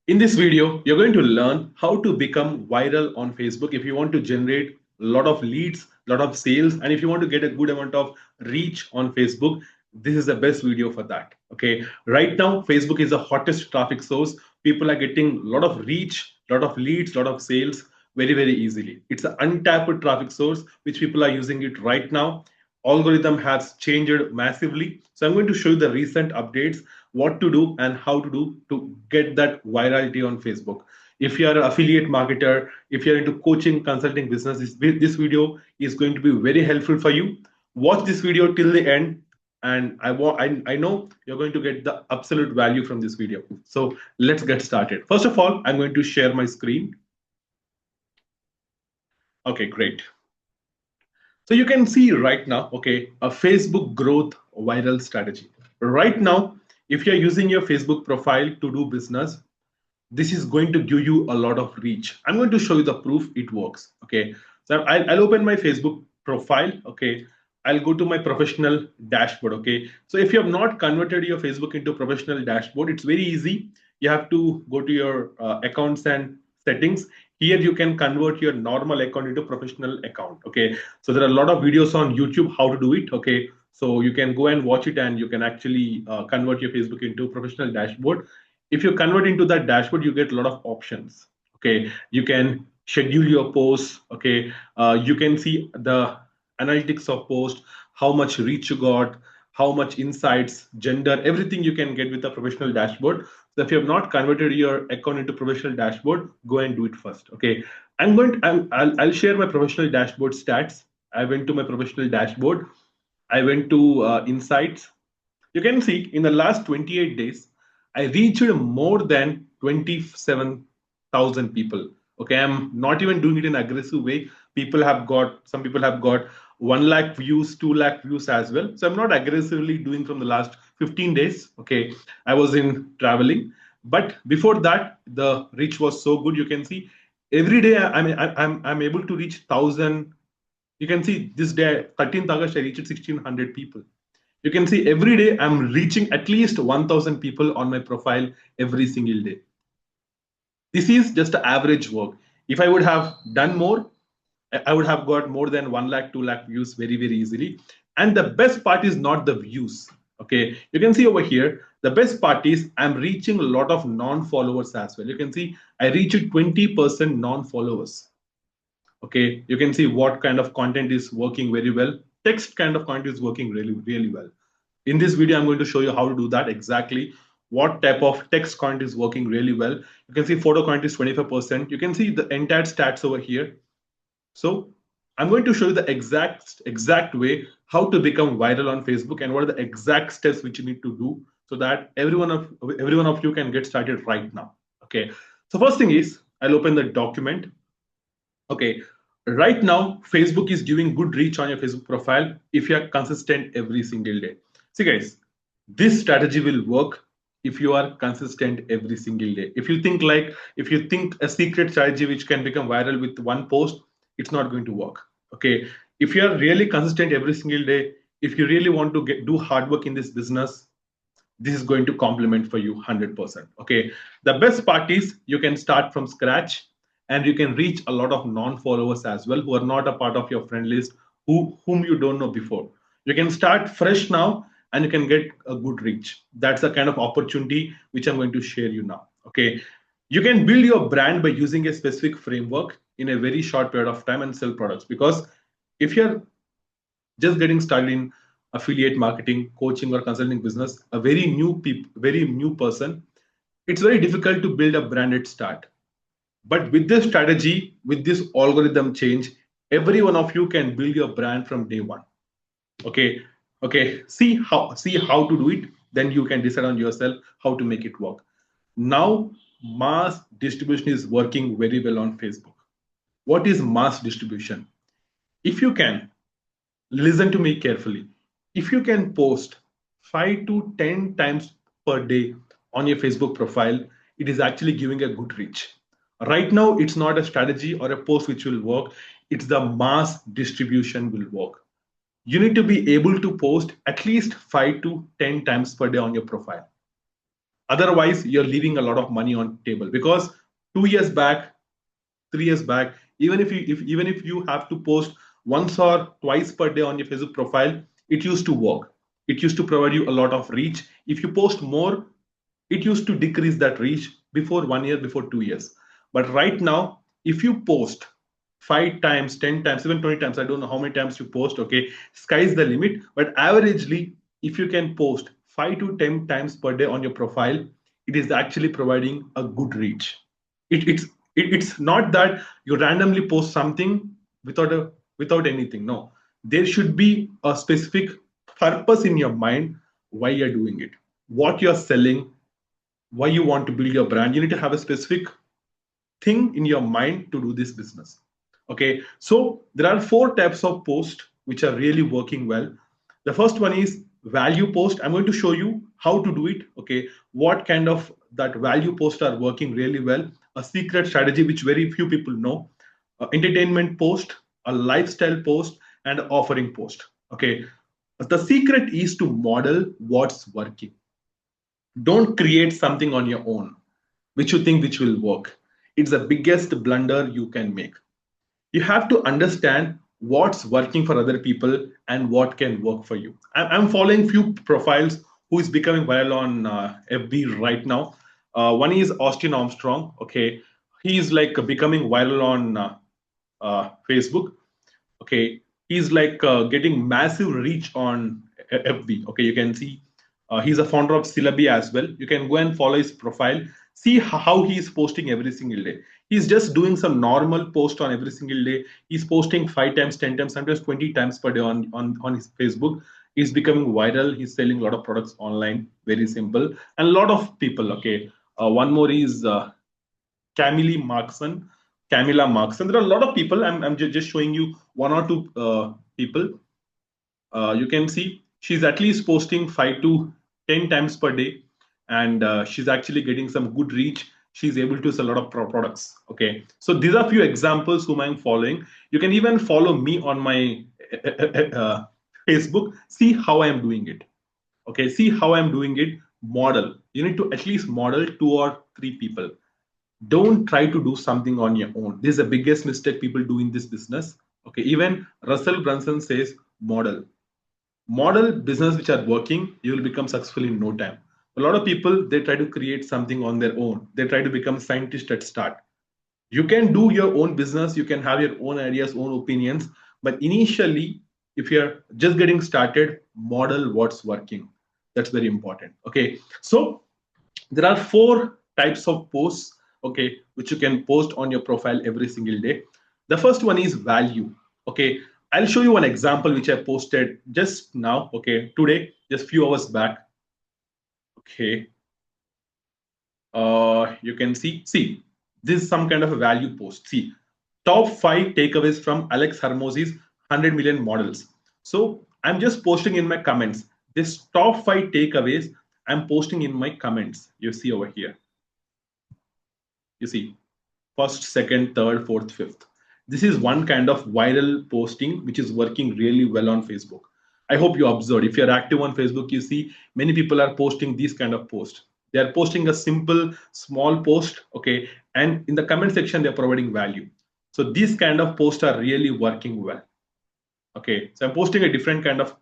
In this video, you're going to learn how to become viral on Facebook if you want to generate a lot of leads, a lot of sales, and if you want to get a good amount of reach on Facebook, this is the best video for that. Okay, right now, Facebook is the hottest traffic source. People are getting a lot of reach, a lot of leads, a lot of sales very, very easily. It's an untapped traffic source, which people are using it right now. Algorithm has changed massively. So I'm going to show you the recent updates, what to do and how to do to get that virality on Facebook. If you are an affiliate marketer, if you're into coaching, consulting business, this video is going to be very helpful for you. Watch this video till the end, and I know you're going to get the absolute value from this video. So let's get started. First of all, I'm going to share my screen. Okay, great. So you can see right now, okay, a Facebook growth viral strategy. Right now, if you're using your Facebook profile to do business, this is going to give you a lot of reach. I'm going to show you the proof it works. Okay, so I'll open my Facebook profile. Okay, I'll go to my professional dashboard. Okay, so if you have not converted your Facebook into professional dashboard, it's very easy. You have to go to your accounts and settings. Here you can convert your normal account into professional account. Okay, so there are a lot of videos on YouTube how to do it. Okay, so you can go and watch it, and you can actually convert your Facebook into professional dashboard. If you convert into that dashboard, you get a lot of options. Okay, you can schedule your posts. Okay, you can see the analytics of post, how much reach you got, how much insights, gender, everything you can get with a professional dashboard. So if you have not converted your account into professional dashboard, go and do it first. Okay, I'll share my professional dashboard stats. I went to my professional dashboard. I went to insights. You can see in the last 28 days, I reached more than 27,000 people. Okay, I'm not even doing it in an aggressive way. Some people have got 1 lakh views, 2 lakh views as well. So I'm not aggressively doing from the last 15 days. Okay, I was in traveling. But before that, the reach was so good. You can see every day I'm able to reach 1,000. You can see this day, 13th August, I reached 1,600 people. You can see every day I'm reaching at least 1,000 people on my profile every single day. This is just the average work. If I would have done more, I would have got more than 1 lakh, 2 lakh views very, very easily. And the best part is not the views. Okay, you can see over here, the best part is I'm reaching a lot of non-followers as well. You can see I reached 20% non-followers. Okay, you can see what kind of content is working very well. Text kind of content is working really, really well. In this video, I'm going to show you how to do that exactly. What type of text content is working really well. You can see photo content is 25%. You can see the entire stats over here. So I'm going to show you the exact way how to become viral on Facebook and what are the exact steps which you need to do so that everyone of you can get started right now. Okay. So first thing is I'll open the document. Okay, right now, Facebook is giving good reach on your Facebook profile if you are consistent every single day. See, guys, this strategy will work if you are consistent every single day. If you think a secret strategy which can become viral with one post, it's not going to work. Okay, if you are really consistent every single day, if you really want to do hard work in this business, this is going to complement for you 100%. Okay, the best part is you can start from scratch and you can reach a lot of non-followers as well who are not a part of your friend list, whom you don't know before. You can start fresh now and you can get a good reach. That's the kind of opportunity which I'm going to share you now. Okay, you can build your brand by using a specific framework in a very short period of time and sell products. Because if you're just getting started in affiliate marketing, coaching, or consulting business, a very new person, it's very difficult to build a brand at start. But with this strategy, with this algorithm change, every one of you can build your brand from day one. Okay, okay. See how to do it. Then you can decide on yourself how to make it work. Now, mass distribution is working very well on Facebook. What is mass distribution? If you can, listen to me carefully. If you can post 5 to 10 times per day on your Facebook profile, it is actually giving a good reach. Right now, it's not a strategy or a post which will work. It's the mass distribution will work. You need to be able to post at least 5 to 10 times per day on your profile. Otherwise, you're leaving a lot of money on table, because 2 years back, 3 years back, even if you have to post once or twice per day on your Facebook profile, it used to work. It used to provide you a lot of reach. If you post more, it used to decrease that reach before 1 year, before 2 years. But right now, if you post 5 times, 10 times, even 20 times, I don't know how many times you post, okay, sky's the limit. But averagely, if you can post 5 to 10 times per day on your profile, it is actually providing a good reach. It's not that you randomly post something without anything. No, there should be a specific purpose in your mind why you're doing it, what you're selling, why you want to build your brand. You need to have a specific thing in your mind to do this business. Okay, so there are 4 types of post which are really working well. The first one is value post. I'm going to show you how to do it. Okay, what kind of that value post are working really well. A secret strategy which very few people know. Entertainment post, a lifestyle post, and offering post. Okay, the secret is to model what's working. Don't create something on your own which you think which will work. It's the biggest blunder you can make. You have to understand what's working for other people and what can work for you. I'm following few profiles who is becoming viral on FB right now. One is Austin Armstrong. Okay, he is like becoming viral on Facebook. Okay, he's like getting massive reach on FB. Okay, you can see he's a founder of Syllabi as well. You can go and follow his profile, see how he is posting every single day. He's just doing some normal post on every single day. He's posting 5 times, 10 times, sometimes 20 times per day on his Facebook. He's becoming viral. He's selling a lot of products online. Very simple. And a lot of people. Okay, one more is Camille Markson. Camilla Markson. There are a lot of people. I'm just showing you one or two people. You can see she's at least posting 5 to 10 times per day, and she's actually getting some good reach. She's able to sell a lot of products. Okay, so these are a few examples whom I'm following. You can even follow me on my Facebook. See how I'm doing it. Okay, see how I'm doing it. Model. You need to at least model 2 or 3 people. Don't try to do something on your own. This is the biggest mistake people do in this business. Okay, even Russell Brunson says model business which are working, you will become successful in no time. A lot of people, they try to create something on their own. They try to become scientists at start. You can do your own business, you can have your own ideas, own opinions, but initially, if you're just getting started, model what's working. That's very important. Okay, so there are 4 types of posts, okay, which you can post on your profile every single day. The first one is value. Okay, I'll show you one example which I posted just now. Okay, today, just few hours back. Okay, you can see this is some kind of a value post. See, top 5 takeaways from Alex Hermosi's 100 million models. So I'm just posting in my comments. This top 5 takeaways I'm posting in my comments. You see over here. You see, first, second, third, fourth, fifth. This is one kind of viral posting which is working really well on Facebook. I hope you observed. If you're active on Facebook, you see many people are posting these kind of posts. They are posting a simple, small post, okay, and in the comment section, they're providing value. So these kind of posts are really working well. Okay, so I'm posting a different kind of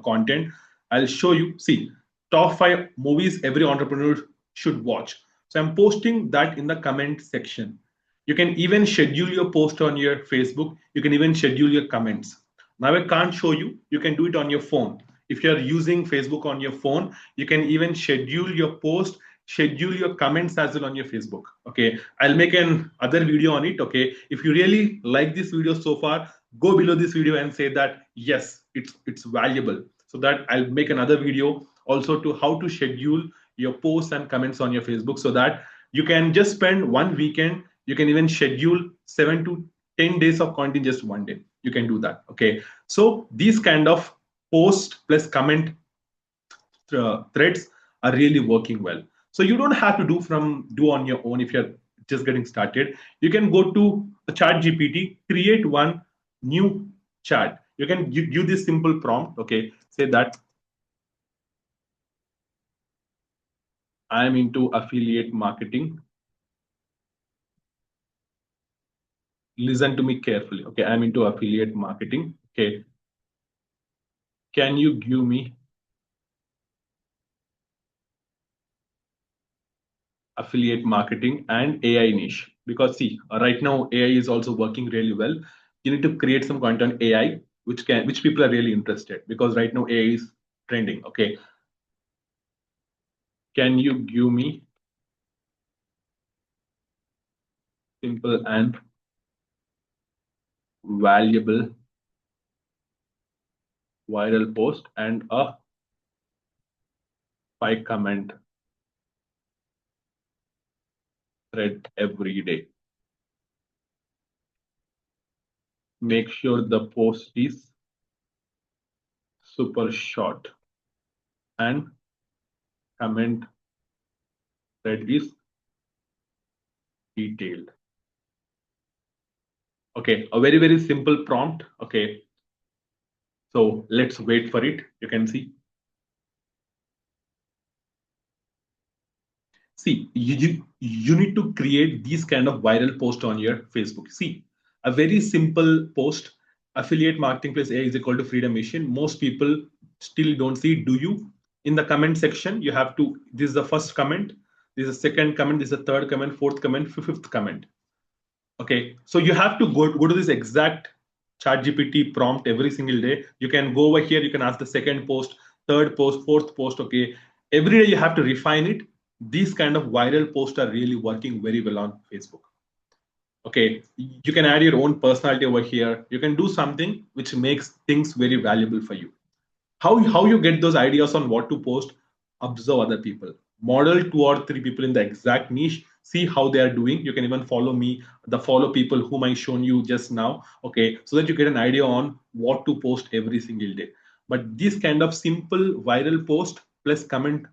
content. I'll show you. See, top 5 movies every entrepreneur should watch. So I'm posting that in the comment section. You can even schedule your post on your Facebook. You can even schedule your comments. Now I can't show you. You can do it on your phone. If you're using Facebook on your phone, you can even schedule your post, schedule your comments as well on your Facebook. Okay, I'll make an other video on it. Okay, if you really like this video so far, go below this video and say that yes, it's valuable, so that I'll make another video also to how to schedule your posts and comments on your Facebook, so that you can just spend one weekend. You can even schedule 7 to 10 days of content in just one day. You can do that. Okay, so these kind of post plus comment threads are really working well. So you don't have to do on your own if you're just getting started. You can go to a ChatGPT, create one new chat. You can give this simple prompt. Okay, say that I'm into affiliate marketing. Listen to me carefully. Okay, I'm into affiliate marketing. Okay, can you give me affiliate marketing and AI niche? Because see, right now AI is also working really well. You need to create some content AI which people are really interested, because right now AI is trending. Okay, can you give me simple and valuable viral post and a 5 comment thread every day? Make sure the post is super short and comment thread is detailed. Okay, a very, very simple prompt. Okay, so let's wait for it. You can see. See, you need to create these kind of viral post on your Facebook. See, a very simple post, affiliate marketing plus AI is equal to freedom mission. Most people still don't see. Do you? In the comment section, you have to, this is the first comment, this is the second comment, this is the third comment, fourth comment, fifth comment. Okay, so you have to go to this exact chat GPT prompt every single day. You can go over here, you can ask the second post, third post, fourth post. Okay, every day you have to refine it. These kind of viral posts are really working very well on Facebook. Okay, you can add your own personality over here. You can do something which makes things very valuable for you. How you get those ideas on what to post? Observe other people, model 2 or 3 people in the exact niche, see how they are doing. You can even follow me, the follow people whom I shown you just now. Okay, so that you get an idea on what to post every single day. But this kind of simple viral post plus comment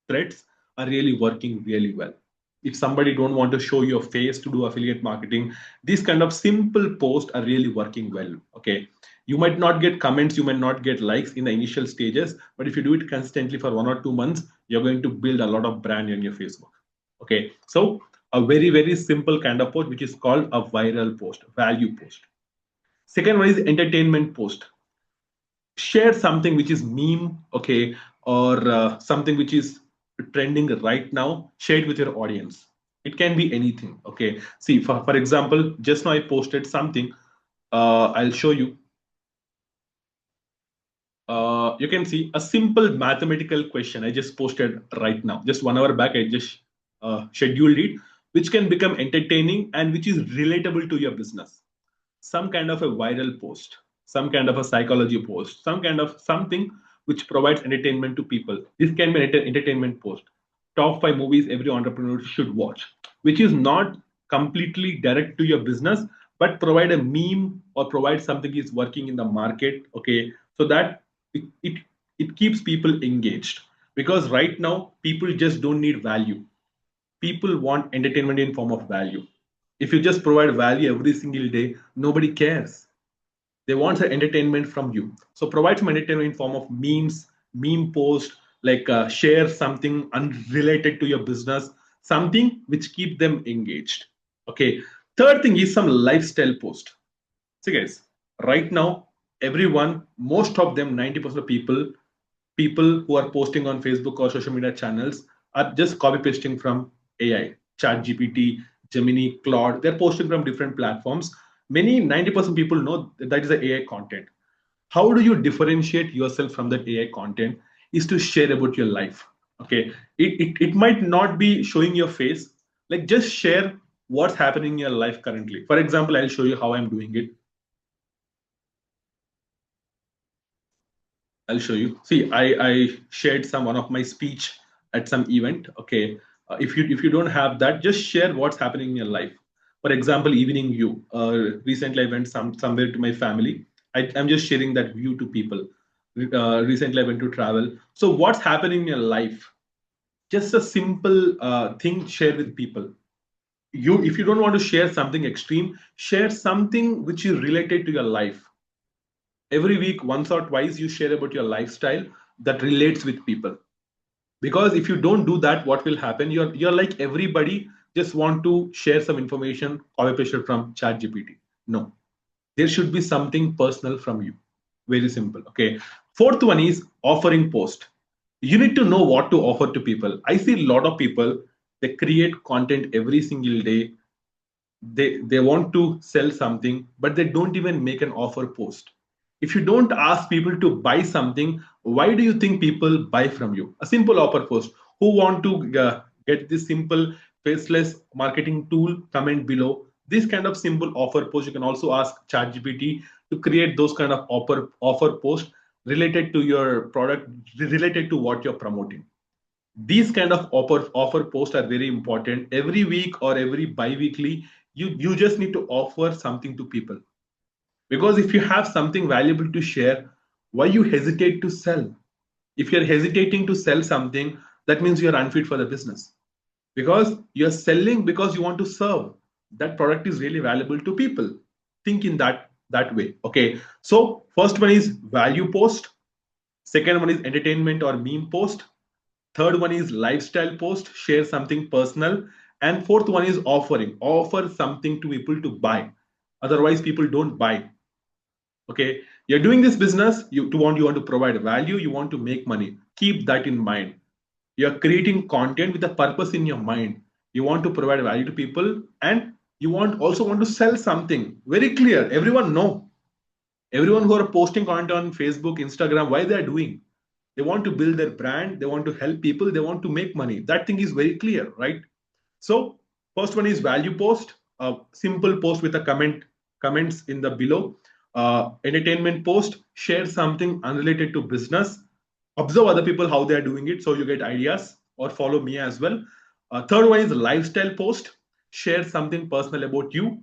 threads are really working really well. If somebody don't want to show your face to do affiliate marketing, these kind of simple posts are really working well. Okay, you might not get comments, you might not get likes in the initial stages, but if you do it consistently for 1 or 2 months, you're going to build a lot of brand on your Facebook. Okay, so a very, very simple kind of post which is called a viral post, value post. Second one is entertainment post. Share something which is meme, okay, or something which is trending right now. Share it with your audience. It can be anything. Okay, see, for example, just now I posted something. I'll show you. You can see a simple mathematical question I just posted right now. Just 1 hour back, I just scheduled it, which can become entertaining and which is relatable to your business. Some kind of a viral post, some kind of a psychology post, some kind of something which provides entertainment to people. This can be an entertainment post. Top 5 movies every entrepreneur should watch, which is not completely direct to your business, but provide a meme or provide something is working in the market. Okay, so that it keeps people engaged, because right now people just don't need value. People want entertainment in form of value. If you just provide value every single day, nobody cares. They want the entertainment from you. So provide some entertainment in form of memes, meme post, like share something unrelated to your business, something which keep them engaged. Okay. Third thing is some lifestyle post. See guys, right now, everyone, most of them, 90% of people who are posting on Facebook or social media channels are just copy pasting from AI, Chat GPT, Gemini, Claude. They're posting from different platforms. Many 90% people know that is the AI content. How do you differentiate yourself from that AI content? Is to share about your life. Okay, it might not be showing your face. Like just share what's happening in your life currently. For example, I'll show you how I'm doing it. I'll show you. See, I shared some one of my speech at some event. Okay, if you don't have that, just share what's happening in your life. For example, evening view. Recently, I went somewhere to my family. I'm just sharing that view to people. Recently, I went to travel. So, what's happening in your life? Just a simple thing. Share with people. If you don't want to share something extreme, share something which is related to your life. Every week, once or twice, you share about your lifestyle that relates with people. Because if you don't do that, what will happen? You're like everybody just want to share some information, copy paste from ChatGPT. No, there should be something personal from you. Very simple. Okay. Fourth one is offering post. You need to know what to offer to people. I see a lot of people, they create content every single day. They want to sell something, but they don't even make an offer post. If you don't ask people to buy something, why do you think people buy from you? A simple offer post. Who want to get this simple faceless marketing tool? Comment below. This kind of simple offer post, you can also ask ChatGPT to create those kind of offer post related to your product, related to what you're promoting. These kind of offer posts are very important. Every week or every bi-weekly, you just need to offer something to people. Because if you have something valuable to share, why you hesitate to sell? If you're hesitating to sell something, that means you're unfit for the business. Because you're selling because you want to serve. That product is really valuable to people. Think in that way. Okay. So first one is value post. Second one is entertainment or meme post. Third one is lifestyle post, share something personal. And fourth one is offering, offer something to people to buy. Otherwise, people don't buy. Okay, you're doing this business, you want to provide value, you want to make money. Keep that in mind. You're creating content with a purpose in your mind. You want to provide value to people, and you also want to sell something. Very clear. Everyone know. Everyone who are posting content on Facebook, Instagram, why they are doing? They want to build their brand, they want to help people, they want to make money. That thing is very clear, right? So first one is value post, a simple post with a comments in the below. Entertainment post, share something unrelated to business. Observe other people how they are doing it, so you get ideas, or follow me as well. Third one is lifestyle post, share something personal about you.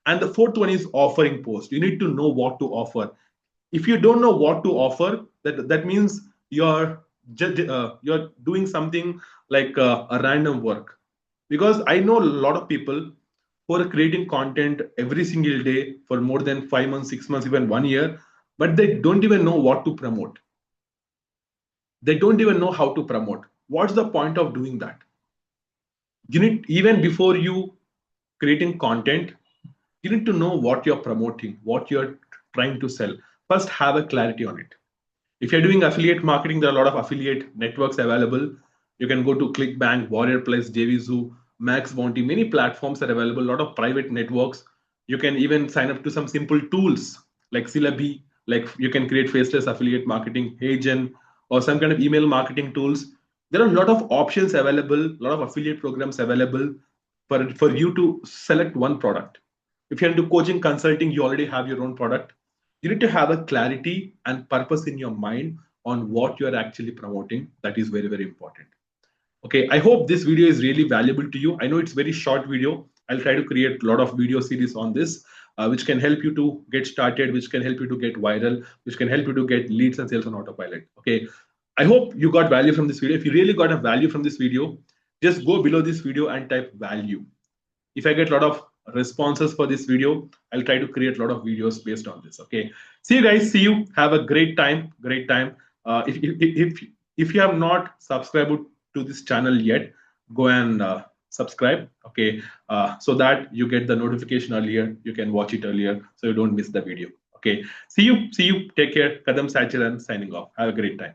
And the fourth one is offering post. You need to know what to offer. If you don't know what to offer, that means you're doing something like a random work. Because I know a lot of people who are creating content every single day for more than 5 months, 6 months, even 1 year, but they don't even know what to promote. They don't even know how to promote. What's the point of doing that? You need, even before you creating content, you need to know what you're promoting, what you're trying to sell. First, have a clarity on it. If you're doing affiliate marketing, there are a lot of affiliate networks available. You can go to ClickBank, Warrior Plus, JVZoo, Max Bounty. Many platforms are available, a lot of private networks. You can even sign up to some simple tools like Syllabi, like you can create faceless affiliate marketing, Hagen, or some kind of email marketing tools. There are a lot of options available, a lot of affiliate programs available for you to select one product. If you're into coaching consulting, you already have your own product. You need to have a clarity and purpose in your mind on what you are actually promoting. That is very, very important. Okay, I hope this video is really valuable to you. I know it's very short video. I'll try to create a lot of video series on this, which can help you to get started, which can help you to get viral, which can help you to get leads and sales on autopilot. Okay, I hope you got value from this video. If you really got a value from this video, just go below this video and type value. If I get a lot of responses for this video, I'll try to create a lot of videos based on this. Okay, see you guys. See you. Have a great time. Great time. If you have not subscribed to this channel yet, go and subscribe. Okay, so that you get the notification earlier. You can watch it earlier, so you don't miss the video. Okay, see you. See you. Take care. Kadam Sachiran signing off. Have a great time.